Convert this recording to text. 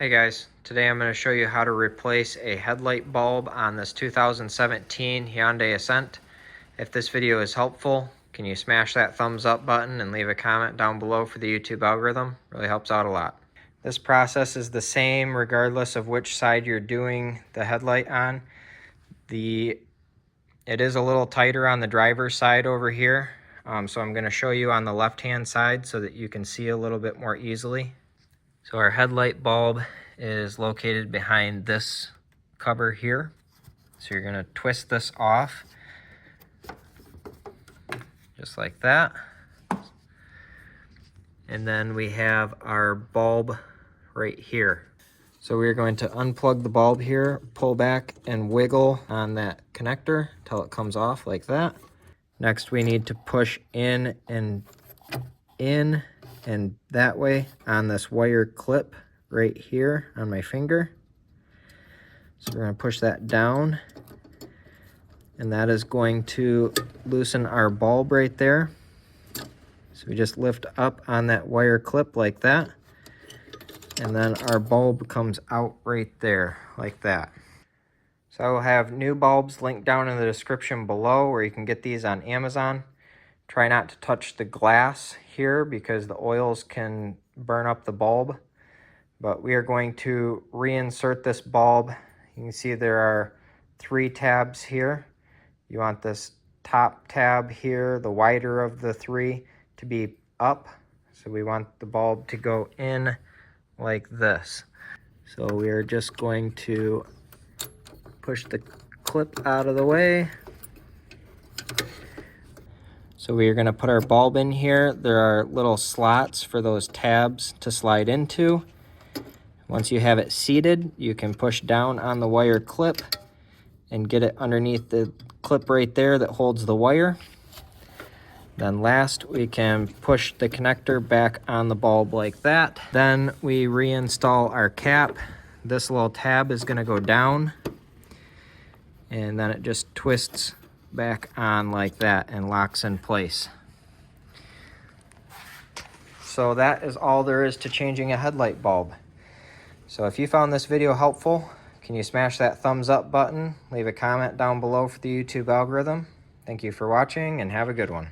Hey guys, today I'm going to show you how to replace a headlight bulb on this 2017 Hyundai Accent. If this video is helpful, can you smash that thumbs up button and leave a comment down below for the YouTube algorithm? Really helps out a lot. This process is the same regardless of which side you're doing the headlight on. It is a little tighter on the driver's side over here, so I'm going to show you on the left-hand side so that you can see a little bit more easily. So our headlight bulb is located behind this cover here. So you're going to twist this off just like that. And then we have our bulb right here. So we're going to unplug the bulb here, pull back and wiggle on that connector until it comes off like that. Next we need to push in and that way on this wire clip right here on my finger. So we're going to push that down, and that is going to loosen our bulb right there. So we just lift up on that wire clip like that, and then our bulb comes out right there like that. So I will have new bulbs linked down in the description below where you can get these on Amazon. Try not to touch the glass here because the oils can burn up the bulb. But we are going to reinsert this bulb. You can see there are 3 tabs here. You want this top tab here, the wider of the 3, to be up. So we want the bulb to go in like this. So we are just going to push the clip out of the way. So we are going to put our bulb in here. There are little slots for those tabs to slide into. Once you have it seated, you can push down on the wire clip and get it underneath the clip right there that holds the wire. Then last, we can push the connector back on the bulb like that. Then we reinstall our cap. This little tab is going to go down, and then it just twists back on like that and locks in place. So that is all there is to changing a headlight bulb. So if you found this video helpful, can you smash that thumbs up button, leave a comment down below for the YouTube algorithm. Thank you for watching and have a good one.